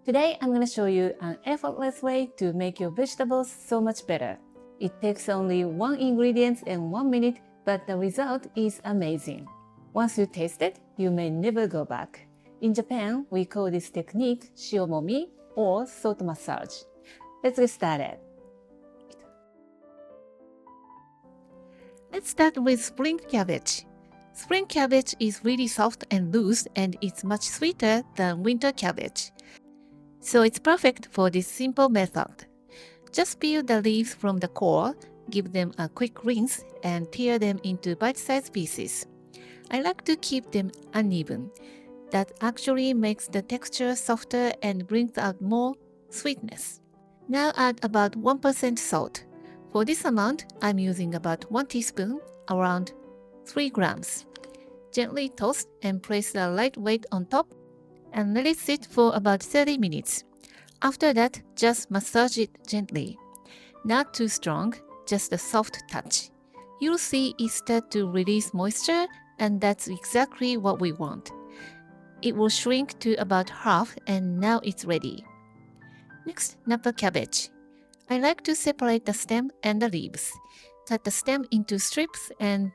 Today, I'm going to show you an effortless way to make your vegetables so much better. It takes only 1 ingredient and 1 minute, but the result is amazing. Once you taste it, you may never go back. In Japan, we call this technique shio-momi or salt massage. Let's get started. Let's start with spring cabbage. Spring cabbage is really soft and loose, and it's much sweeter than winter cabbage. So it's perfect for this simple method. Just peel the leaves from the core, give them a quick rinse, and tear them into bite-sized pieces. I like to keep them uneven. That actually makes the texture softer and brings out more sweetness. Now add about 1% salt. For this amount, I'm using about 1 teaspoon, around 3 grams. Gently toast and place a light weight on top and let it sit for about 30 minutes. After that, just massage it gently. Not too strong, just a soft touch. You'll see it start to release moisture, and that's exactly what we want. It will shrink to about half, and now it's ready. Next, napa cabbage. I like to separate the stem and the leaves. Cut the stem into strips and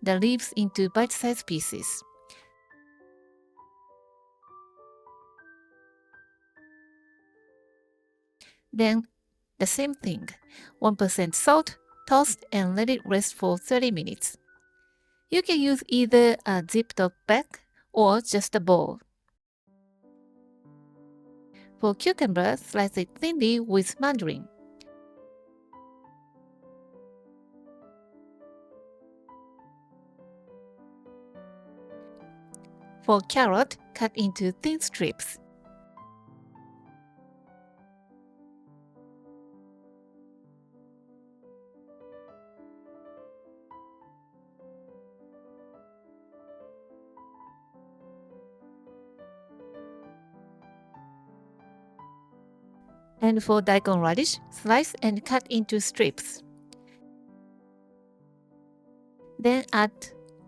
the leaves into bite-sized pieces. Then, the same thing. 1% salt, toast, and let it rest for 30 minutes. You can use either a zipped-up bag or just a bowl. For cucumber, slice it thinly with mandarin. For carrot, cut into thin strips. And for daikon radish, slice and cut into strips. Then add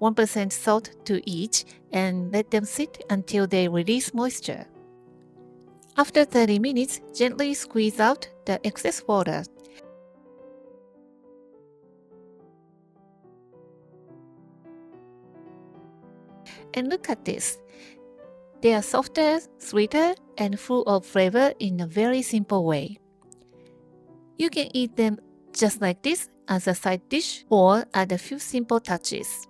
1% salt to each and let them sit until they release moisture. After 30 minutes, gently squeeze out the excess water. And look at this. They are softer, sweeter, and full of flavor in a very simple way. You can eat them just like this as a side dish or add a few simple touches.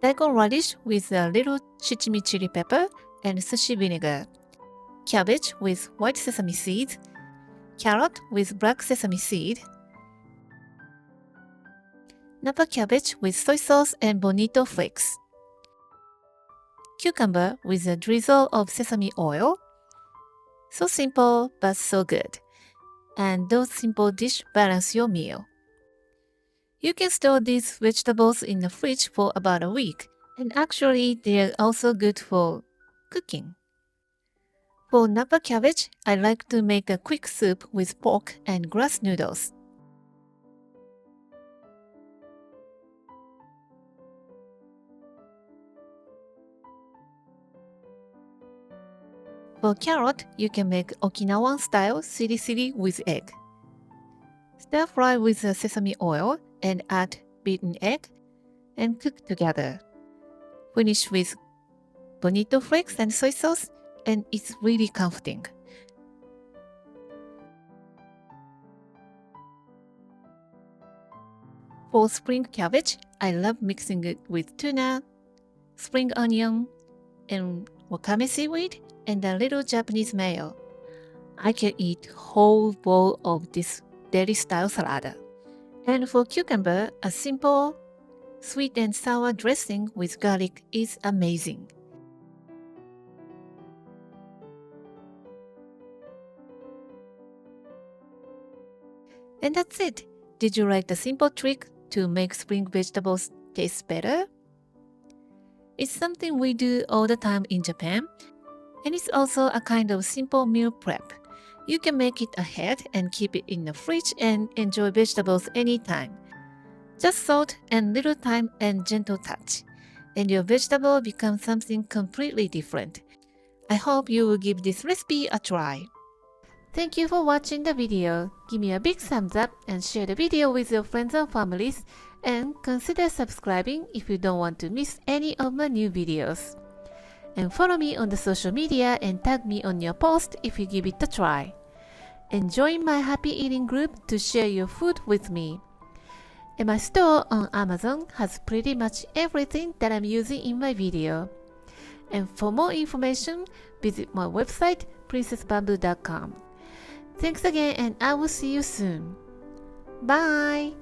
Daikon radish with a little shichimi chili pepper and sushi vinegar. Cabbage with white sesame seeds. Carrot with black sesame seed. Napa cabbage with soy sauce and bonito flakes. Cucumber with a drizzle of sesame oil. So simple but so good. And those simple dishes balance your meal. You can store these vegetables in the fridge for about a week, and actually they're also good for cooking. For napa cabbage, I like to make a quick soup with pork and grass noodles. For carrot, you can make Okinawan-style siri-siri with egg. Stir fry with sesame oil and add beaten egg and cook together. Finish with bonito flakes and soy sauce, and it's really comforting. For spring cabbage, I love mixing it with tuna, spring onion, and wakame seaweed, and a little Japanese mayo. I can eat whole bowl of this deli-style salad. And for cucumber, a simple sweet and sour dressing with garlic is amazing. And that's it. Did you like the simple trick to make spring vegetables taste better? It's something we do all the time in Japan, and it's also a kind of simple meal prep. You can make it ahead and keep it in the fridge and enjoy vegetables anytime. Just salt and little time and gentle touch, and your vegetable becomes something completely different. I hope you will give this recipe a try. Thank you for watching the video. Give me a big thumbs up and share the video with your friends and families, and consider subscribing if you don't want to miss any of my new videos. And follow me on the social media and tag me on your post if you give it a try. And join my happy eating group to share your food with me. And my store on Amazon has pretty much everything that I'm using in my video. And for more information, visit my website princessbamboo.com. Thanks again, and I will see you soon. Bye!